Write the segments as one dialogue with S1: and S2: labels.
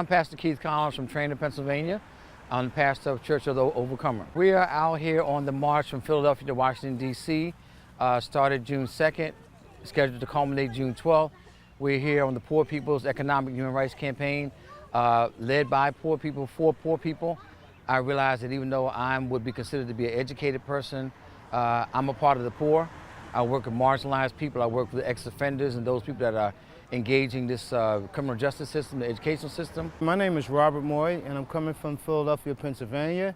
S1: I'm Pastor Keith Collins from Trainer, Pennsylvania. I'm the pastor of Church of the Overcomer. We are out here on the march from Philadelphia to Washington, D.C. Started June 2nd, scheduled to culminate June 12th. We're here on the Poor People's Economic Human Rights Campaign, led by poor people, for poor people. I realize that even though I would be considered to be an educated person, I'm a part of the poor. I work with marginalized people. I work with ex-offenders and those people that are engaging this criminal justice system, the educational system.
S2: My name is Robert Moy, and I'm coming from Philadelphia, Pennsylvania.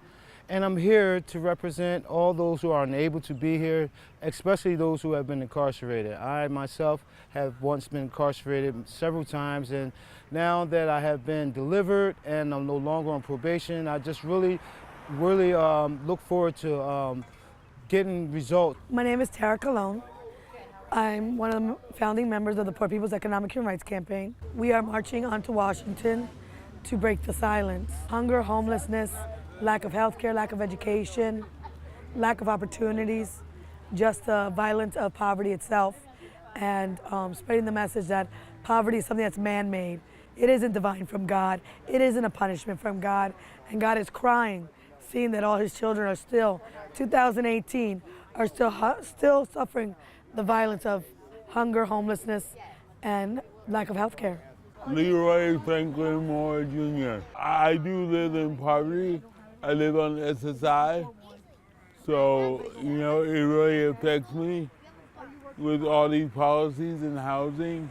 S2: And I'm here to represent all those who are unable to be here, especially those who have been incarcerated. I myself have once been incarcerated several times, and now that I have been delivered and I'm no longer on probation, I just really look forward to getting results.
S3: My name is Tara Colon. I'm one of the founding members of the Poor People's Economic Human Rights Campaign. We are marching on to Washington to break the silence. Hunger, homelessness, lack of health care, lack of education, lack of opportunities, just the violence of poverty itself, and spreading the message that poverty is something that's man-made. It isn't divine from God. It isn't a punishment from God. And God is crying, seeing that all his children are still, 2018, are still suffering the violence of hunger, homelessness, and lack of health care.
S4: Leroy Franklin Moore Jr. I do live in poverty. I live on SSI, so, it really affects me with all these policies in housing.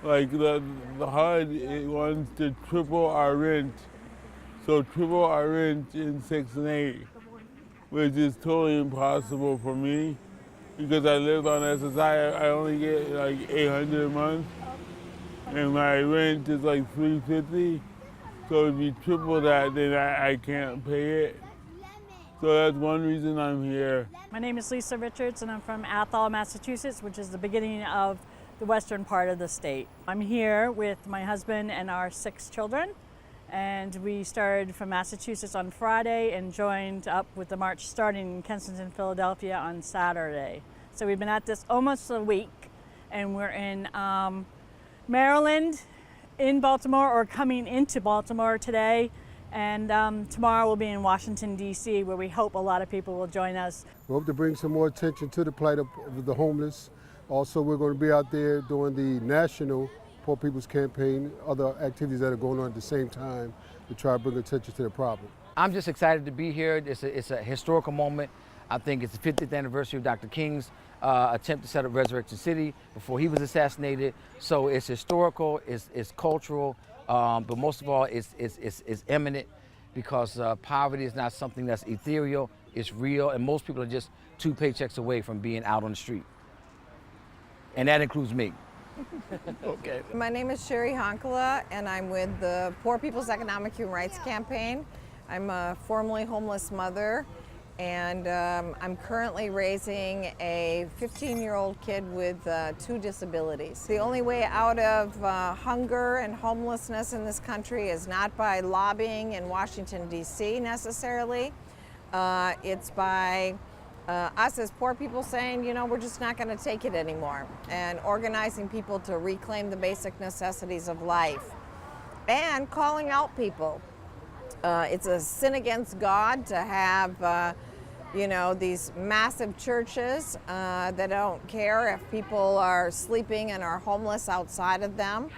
S4: Like the HUD, it wants to triple our rent. So triple our rent in 6 and 8, which is totally impossible for me because I live on SSI. I only get like $800 a month, and my rent is like $350. So if you triple that, then I can't pay it. So that's one reason I'm here.
S5: My name is Lisa Richards, and I'm from Athol, Massachusetts, which is the beginning of the western part of the state. I'm here with my husband and our 6 children, and we started from Massachusetts on Friday and joined up with the march starting in Kensington, Philadelphia on Saturday. So we've been at this almost a week, and we're in Maryland, in Baltimore, or coming into Baltimore today, and tomorrow we'll be in Washington, D.C., where we hope a lot of people will join us.
S6: We hope to bring some more attention to the plight of the homeless. Also, we're going to be out there doing the national Poor People's Campaign, other activities that are going on at the same time to try to bring attention to the problem.
S1: I'm just excited to be here. It's a historical moment. I think it's the 50th anniversary of Dr. King's attempt to set up Resurrection City before he was assassinated. So it's historical, it's cultural, but most of all, it's imminent because poverty is not something that's ethereal, it's real, and most people are just 2 paychecks away from being out on the street. And that includes me. Okay.
S7: My name is Sherry Honkala, and I'm with the Poor People's Economic Human Rights Campaign. I'm a formerly homeless mother, and I'm currently raising a 15-year-old kid with 2 disabilities. The only way out of hunger and homelessness in this country is not by lobbying in Washington, D.C. necessarily. It's by us as poor people saying, we're just not going to take it anymore, and organizing people to reclaim the basic necessities of life and calling out people. It's a sin against God to have, these massive churches that don't care if people are sleeping and are homeless outside of them.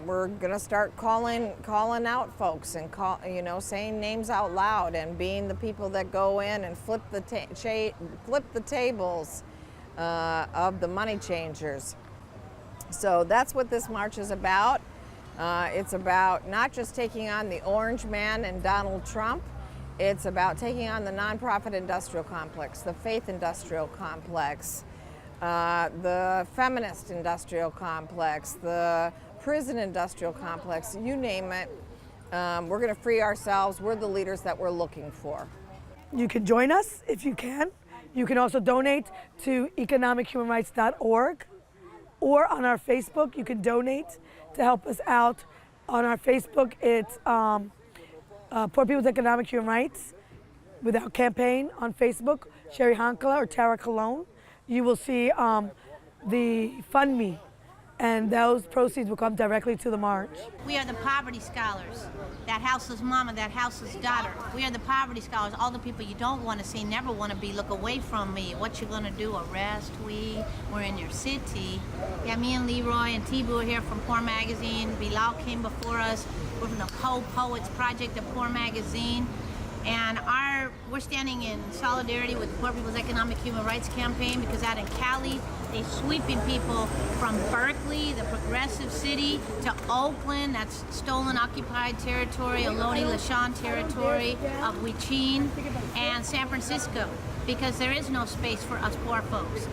S7: We're going to start calling out folks and saying names out loud and being the people that go in and flip the tables of the money changers. So that's what this march is about. It's about not just taking on the Orange Man and Donald Trump. It's about taking on the nonprofit industrial complex, the faith industrial complex, the feminist industrial complex, the prison industrial complex, you name it. We're going to free ourselves. We're the leaders that we're looking for.
S3: You can join us if you can. You can also donate to economichumanrights.org, or on our Facebook, you can donate to help us out. On our Facebook, it's Poor People's Economic Human Rights with our campaign on Facebook, Sherry Honkala or Tara Colon. You will see the Fund Me, and those proceeds will come directly to the march.
S8: We are the poverty scholars. That houseless mama, that houseless daughter. We are the poverty scholars. All the people you don't want to see, never want to be. Look away from me. What you gonna do? Arrest we? We're in your city. Yeah, me and Leroy and T-Boo are here from Poor Magazine. Bilal came before us. We're from the Co-Poets Project of Poor Magazine. And we're standing in solidarity with the Poor People's Economic Human Rights Campaign, because out in Cali, they're sweeping people from Berkeley, the progressive city, to Oakland, that's stolen occupied territory, Ohlone LaShawn territory of Huichin, and San Francisco, because there is no space for us poor folks.